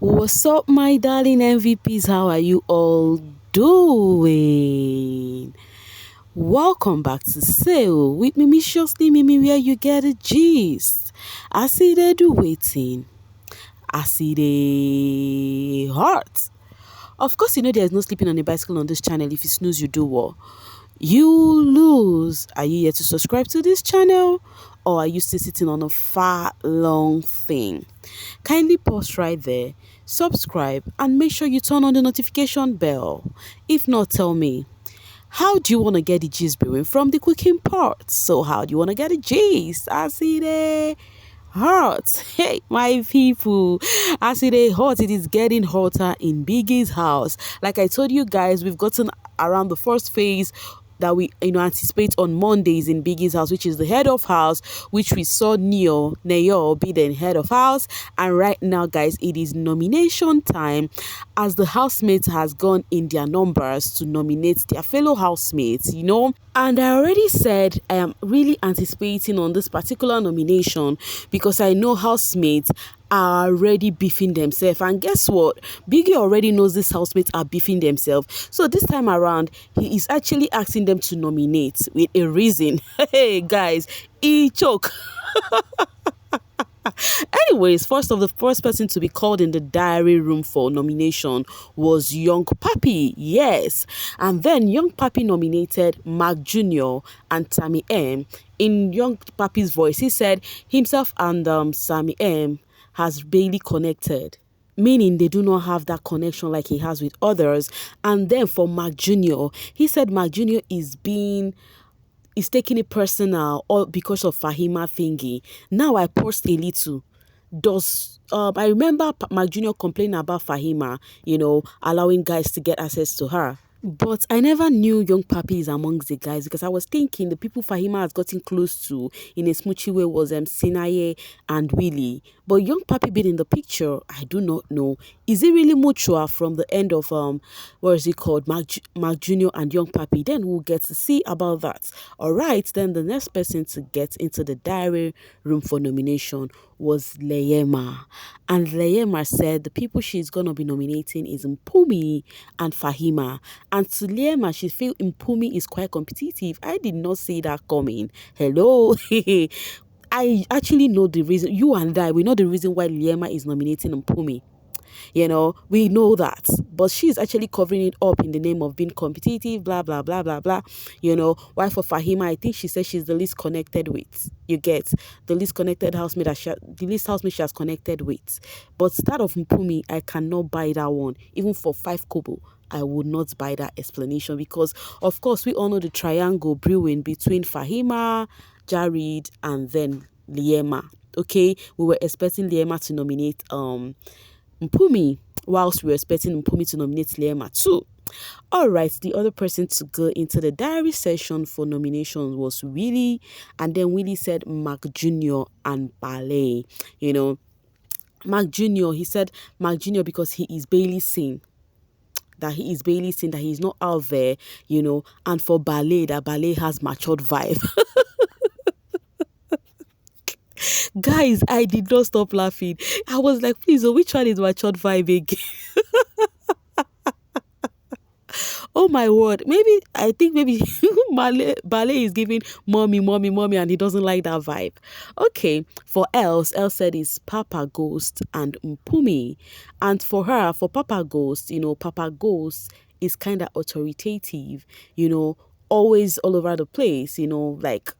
What's up, my darling MVPs? How are you all doing? Welcome back to Sale with Mimi Mimi, where you get a gist. I see they do waiting. I see they heart. Of course, you know there's no sleeping on a bicycle on this channel. If you snooze, you do what? You lose. Are you here to subscribe to this channel? Or are you still sitting on a far long thing? Kindly pause right there, subscribe, and make sure you turn on the notification bell. If not, tell me, how do you want to get the gist brewing from the cooking part? So how do you want to get the gist? I see there hot. Hey, my people, as it is hot, it is getting hotter in Biggie's house. Like I told you guys, we've gotten around the first phase that we anticipate on Mondays in Biggie's house, which is the head of house, which we saw Neo be the head of house. And right now, guys, it is nomination time, as the housemates has gone in their numbers to nominate their fellow housemates, And I already said I am really anticipating on this particular nomination because I know housemates are already beefing themselves. And guess what? Biggie already knows these housemates are beefing themselves. So this time around, he is actually asking them to nominate with a reason. Hey, guys, he choke. Anyways, the first person to be called in the diary room for nomination was Young Papi, yes. And then Young Papi nominated Mark Jr. and Sammy M. In Young Papi's voice, he said himself and Sammy M has barely connected, meaning they do not have that connection like he has with others. And then for Mark Jr., he said Mark Jr. is taking it personal all because of Fahima thingy. Now I post a little. I remember Mark Jr. complaining about Fahima, allowing guys to get access to her. But I never knew Young Papi is amongst the guys, because I was thinking the people Fahima has gotten close to in a smoochy way was Sinaye and Willie. But Young Papi being in the picture, I do not know. Is it really mutual from the end of what is it called, Mark Jr. and Young Papi? Then we'll get to see about that. All right, then the next person to get into the diary room for nomination was Leyema. And Leyema said the people she's going to be nominating is Mpumi and Fahima. And to Leyema, she feel Mpumi is quite competitive. I did not see that coming. Hello. I actually know the reason. You and we know the reason why Leyema is nominating Mpumi. We know that, but she's actually covering it up in the name of being competitive, blah blah blah blah blah. Why for Fahima, I think she says she's the least connected with. You get the least connected housemate the least housemate she has connected with. But that of Mpumi, I cannot buy that one, even for 5 kobo. I would not buy that explanation, because of course we all know the triangle brewing between Fahima, Jared, and then Leyema. Okay, we were expecting Leyema to nominate Mpumi, whilst we were expecting Mpumi to nominate Leyema too. All right, the other person to go into the diary session for nominations was Willie, and then Willie said Mark Jr. and Ballet. Mark Jr., he said Mark Jr. because he is barely seen. That he's not out there, and for Ballet, that Ballet has matured vibe. Guys, I did not stop laughing. I was like, please, which one is matured vibe again? Oh my word. I think maybe Ballet is giving mommy, and he doesn't like that vibe. Okay, for Elle said is Papa Ghost and Mpumi. And for her, for Papa Ghost, Papa Ghost is kind of authoritative, always all over the place, like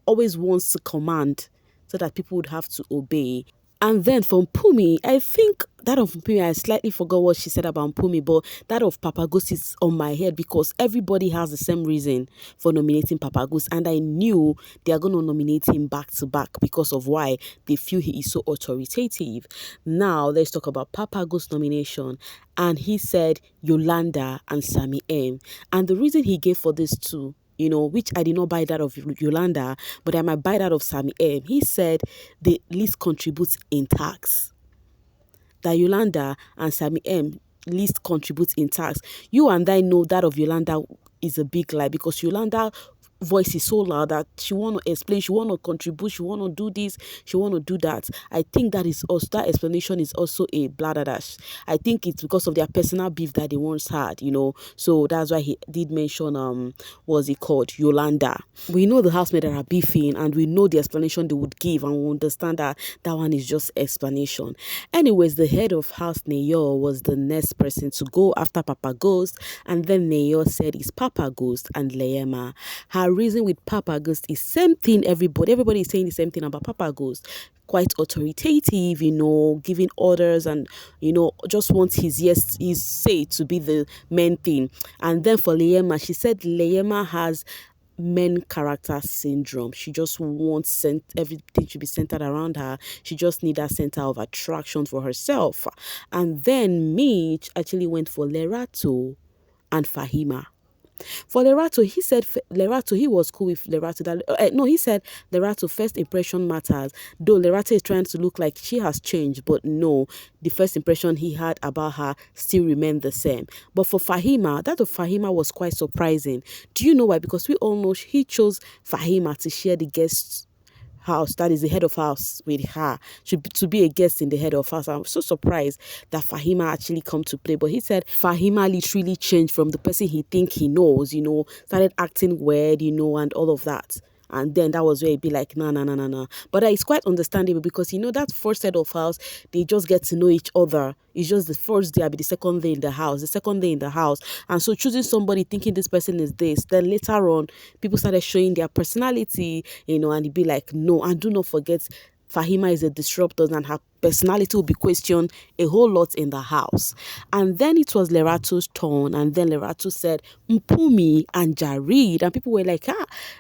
always wants to command so that people would have to obey. And then for Mpumi, I think that of Mpumi, I slightly forgot what she said about Mpumi, but that of Papa Ghost is on my head because everybody has the same reason for nominating Papa Ghost. And I knew they are going to nominate him back to back because of why they feel he is so authoritative. Now, let's talk about Papa Ghost nomination. And he said Yolanda and Sammy M. And the reason he gave for this too, which I did not buy that of Yolanda, but I might buy that of Sammy M. He said the least contributes in tax. That Yolanda and Sammy M least contributes in tax. You and I know that of Yolanda is a big lie, because Yolanda voice is so loud that she want to explain, she want to contribute, she want to do this, she want to do that. I think that is also, that explanation is also a bladderdash. I think it's because of their personal beef that they once had, so that's why he did mention what's it called, Yolanda. We know the housemaid that are beefing, and we know the explanation they would give, and we understand that that one is just explanation. Anyways, the head of house, Neyo, was the next person to go after Papa Ghost, and then Neyo said it's Papa Ghost and Leema. Her reason with Papa Ghost is same thing. Everybody is saying the same thing about Papa Ghost. Quite authoritative, giving orders, and just wants his say to be the main thing. And then for Leema, she said Leema has main character syndrome. She just wants everything to be centered around her. She just needs a center of attraction for herself. And then Mitch actually went for Lerato and Fahima. For Lerato, he said Lerato, he was cool with Lerato. No, he said Lerato, first impression matters. Though Lerato is trying to look like she has changed, but no, the first impression he had about her still remained the same. But for Fahima, that of Fahima was quite surprising. Do you know why? Because we all know he chose Fahima to share the guests house, that is the head of house, with her to be a guest in the head of house. I'm so surprised that Fahima actually come to play. But he said Fahima literally changed from the person he think he knows, started acting weird, and all of that. And then that was where it'd be like, nah. But it's quite understandable because, that first head of house, they just get to know each other. It's just the first day, I'll be the second day in the house, the second day in the house. And so choosing somebody thinking this person is this, then later on, people started showing their personality, and it'd be like, no. And do not forget, Fahima is a disruptor, and her personality will be questioned a whole lot in the house. And then it was Lerato's turn, and then Lerato said Mpumi and Jarid, and people were like,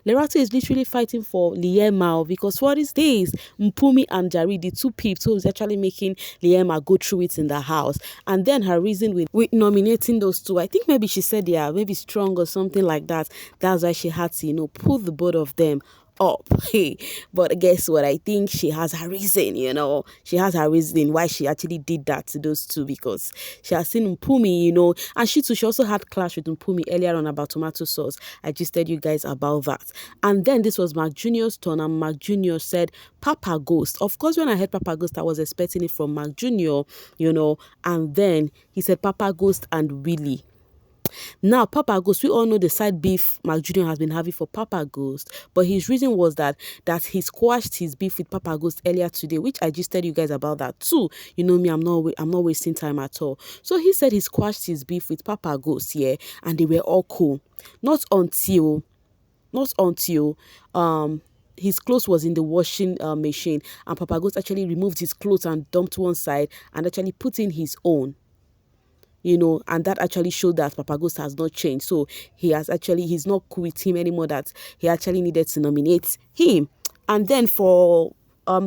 Lerato is literally fighting for Liema, because what is this? Mpumi and Jarid, the two people who's actually making Liema go through it in the house. And then her reason with nominating those two, I think maybe she said they are maybe strong or something like that. That's why she had to, put the both of them up. Hey, but guess what? I think she has her reason, she has her reason why she actually did that to those two, because she has seen Mpumi, and she also had clash with Mpumi earlier on about tomato sauce. I just told you guys about that. And then this was Mark Jr.'s turn, and Mark Jr. said Papa Ghost. Of course, when I heard Papa Ghost, I was expecting it from Mark Jr., and then he said Papa Ghost and Willie. Now, Papa Ghost, we all know the side beef Mark Jr. has been having for Papa Ghost, but his reason was that he squashed his beef with Papa Ghost earlier today, which I just told you guys about that too. You know me, I'm not wasting time at all. So he said he squashed his beef with Papa Ghost, yeah, and they were all cool. Not until his clothes was in the washing machine, and Papa Ghost actually removed his clothes and dumped one side and actually put in his own. And that actually showed that Papa Ghost has not changed. So he's not cool with him anymore, that he actually needed to nominate him. And then for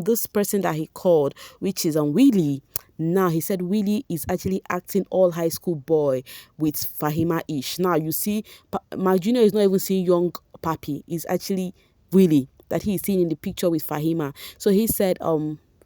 this person that he called, which is Willie, now he said Willie is actually acting all high school boy with Fahima-ish. Now you see, Mark Jr. is not even seeing young Papi, it's actually Willie that he is seeing in the picture with Fahima. So he said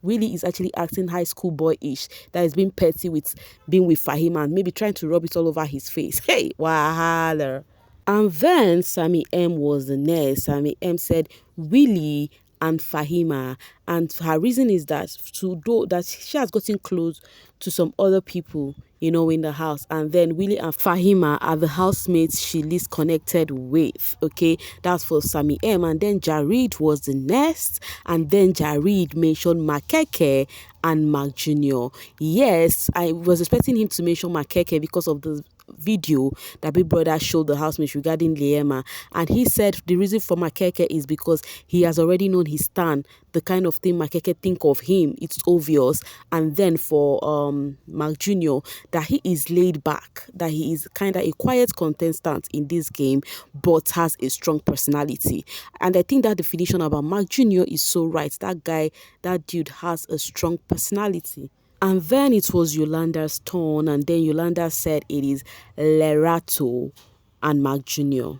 Willie is actually acting high school boy-ish, that is being petty with being with Fahima and maybe trying to rub it all over his face. Hey, wahala. And then Sammy M was the next. Sammy M said Willie and Fahima, and her reason is that that she has gotten close to some other people, in the house, and then Willie and Fahima are the housemates she least connected with. Okay, that's for Sammy M. And then Jarid was the next, and then Jarid mentioned Makeke and Mark Jr. Yes, I was expecting him to mention Makeke because of the video that Big Brother showed the housemates regarding Liema, and he said the reason for Makeke is because he has already known his stand, the kind of thing Makeke think of him, it's obvious. And then for Mark Jr., that he is laid back, that he is kind of a quiet contestant in this game, but has a strong personality. And I think that definition about Mark Jr. is so right. That dude has a strong personality. And then it was Yolanda's turn, and then Yolanda said it is Lerato and Mark Jr.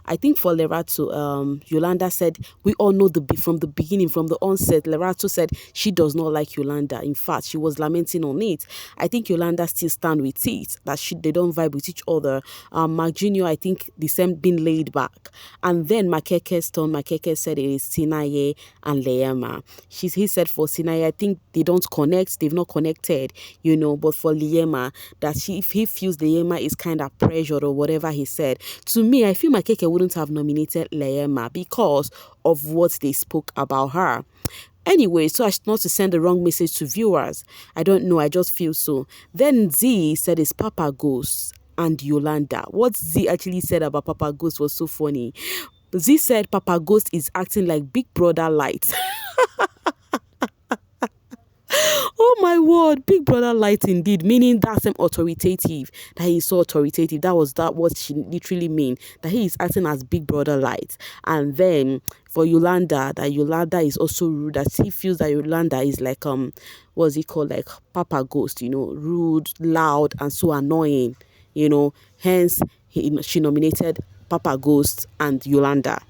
I think for Lerato, Yolanda said, we all know from the beginning, from the onset, Lerato said she does not like Yolanda. In fact, she was lamenting on it. I think Yolanda still stand with it, that they don't vibe with each other. Mark Jr., I think the same been laid back. And then Makeke's turn. Makeke said it is Sinaye and Leema. He said for Sinaye, I think they don't connect, they've not connected, but for Leema, that if he feels Leema is kind of pressured or whatever he said. To me, I feel Makeke wouldn't have nominated Leema because of what they spoke about her. Anyway, so as not to send the wrong message to viewers, I don't know, I just feel so. Then Z said it's Papa Ghost and Yolanda. What Z actually said about Papa Ghost was so funny. Z said Papa Ghost is acting like Big Brother Light. Oh my word, Big Brother Light indeed, meaning that same authoritative, that he's so authoritative. That what she literally mean, that he is acting as Big Brother Light. And then for Yolanda, that Yolanda is also rude, that he feels that Yolanda is like what's he called, like Papa Ghost, rude, loud, and so annoying, hence she nominated Papa Ghost and Yolanda.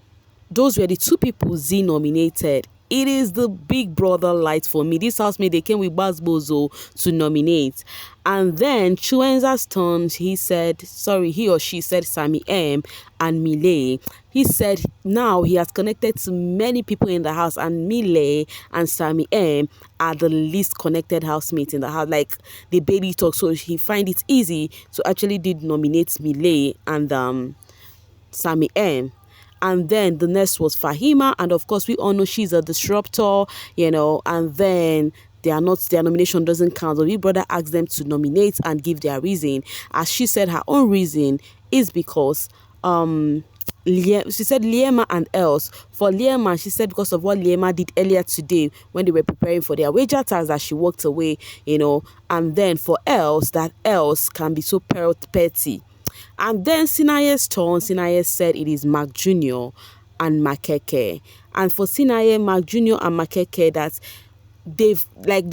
Those were the two people Z nominated. It is the Big Brother Light for me. This housemate, they came with Baz Bozo to nominate. And then Chuenza's turn, he or she said Sammy M and Mile. He said now he has connected to many people in the house, and Mile and Sammy M are the least connected housemates in the house. Like, they barely talk, so he find it easy to actually did nominate Mile and Sammy M. And then the next was Fahima, and of course we all know she's a disruptor, and then their nomination doesn't count. The Big Brother asked them to nominate and give their reason. As she said, her own reason is because she said Liema and Els. For Liema, she said because of what Liema did earlier today when they were preparing for their wager tax, that she walked away, and then for Els, that Els can be so petty. And then Sinaye's turn. Sinaye said it is Mark Jr. and Makeke. And for Sinaye, Mark Jr. and Makeke, that they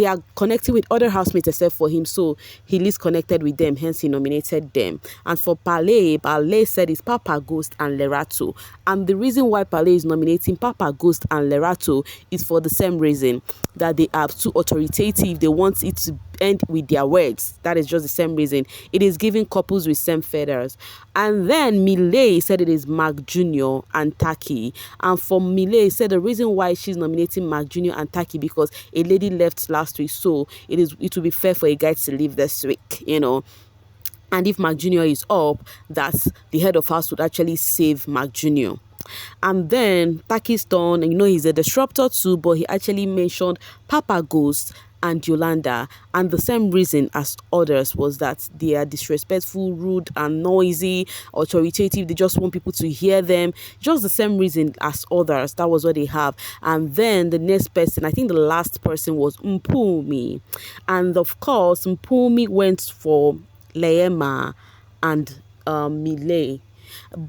are connecting with other housemates except for him, so he least connected with them, hence he nominated them. And for Pale said it's Papa Ghost and Lerato. And the reason why Pale is nominating Papa Ghost and Lerato is for the same reason, that they are too authoritative. They want it to end with their words. That is just the same reason. It is giving couples with same feathers. And then Mile said it is Mark Jr. and Taki. And for Mile said the reason why she's nominating Mark Jr. and Taki because a lady left last week, so it will be fair for a guy to leave this week, And if Mark Jr. is up, that the head of house would actually save Mark Jr. And then Taki's turn, and he's a disruptor too, but he actually mentioned Papa Ghost and Yolanda, and the same reason as others was that they are disrespectful, rude, and noisy, authoritative. They just want people to hear them. Just the same reason as others. That was what they have. And then the next person, I think the last person, was Mpumi, and of course Mpumi went for Leema and Mile.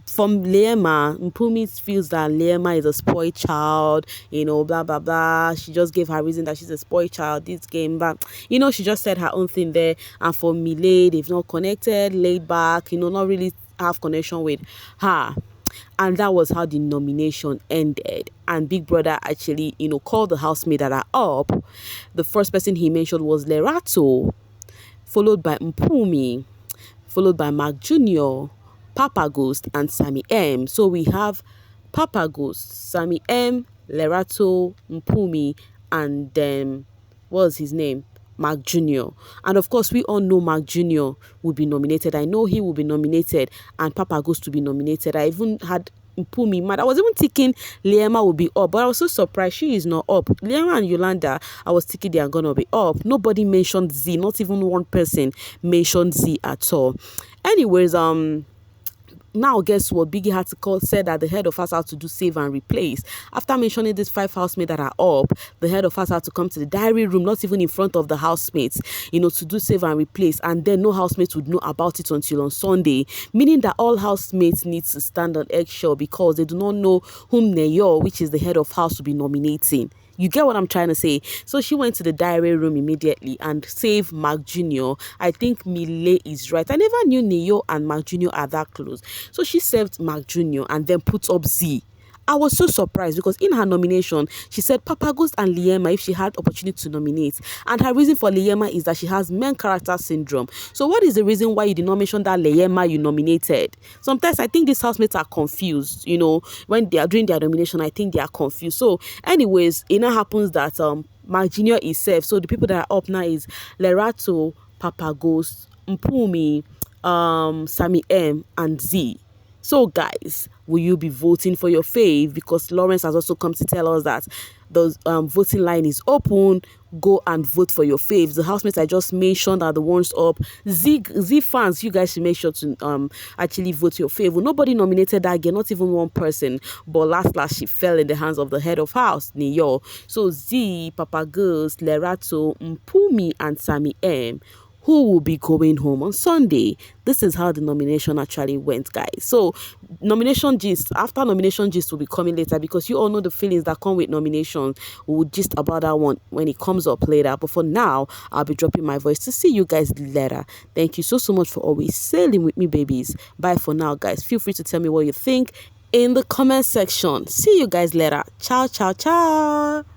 From Leema, Mpumi feels that Leema is a spoiled child, blah, blah, blah. She just gave her reason that she's a spoiled child, this game, but, she just said her own thing there. And for Mile, they've not connected, laid back, not really have connection with her. And that was how the nomination ended. And Big Brother actually, called the housemates that are up. The first person he mentioned was Lerato, followed by Mpumi, followed by Mark Jr., Papa Ghost, and Sammy M. So we have Papa Ghost, Sammy M, Lerato, Mpumi, and then what's his name? Mark Jr. And of course, we all know Mark Jr. will be nominated. I know he will be nominated, and Papa Ghost will be nominated. I even had Mpumi mad. I was even thinking Leema will be up, but I was so surprised she is not up. Leema and Yolanda, I was thinking they are gonna be up. Nobody mentioned Z. Not even one person mentioned Z at all. Anyways, now guess what? Biggie had to said that the head of house had to do save and replace. After mentioning these 5 housemates that are up, the head of house had to come to the diary room, not even in front of the housemates, to do save and replace. And then no housemates would know about it until on Sunday, meaning that all housemates need to stand on eggshell because they do not know whom Neyo, which is the head of house, will be nominating. You get what I'm trying to say? So she went to the diary room immediately and saved Mark Jr. I think Mile is right. I never knew Neo and Mark Jr. are that close. So she saved Mark Jr. and then put up Z. I was so surprised because in her nomination, she said Papa Ghost and Liema if she had opportunity to nominate. And her reason for Liema is that she has main character syndrome. So what is the reason why you did not mention that Liema you nominated? Sometimes I think these housemates are confused, when they are doing their nomination, I think they are confused. So anyways, it now happens that Mark Jr. is safe. So the people that are up now is Lerato, Papa Ghost, Mpumi, Sammy M, and Z. So guys, will you be voting for your fave? Because Lawrence has also come to tell us that the voting line is open. Go and vote for your faves. The housemates I just mentioned are the ones up. Z fans, you guys should make sure to actually vote your fave. Well, nobody nominated that girl, not even one person. But last she fell in the hands of the head of house, Niyo. So Z, Papa Girls, Lerato, Mpumi, and Sammy M, who will be going home on Sunday. This is how the nomination actually went, guys. So nomination gist, after nomination gist will be coming later because you all know the feelings that come with nomination. We'll gist about that one when it comes up later. But for now, I'll be dropping my voice to see you guys later. Thank you so much for always sailing with me, babies. Bye for now, guys. Feel free to tell me what you think in the comment section. See you guys later. Ciao, ciao, ciao.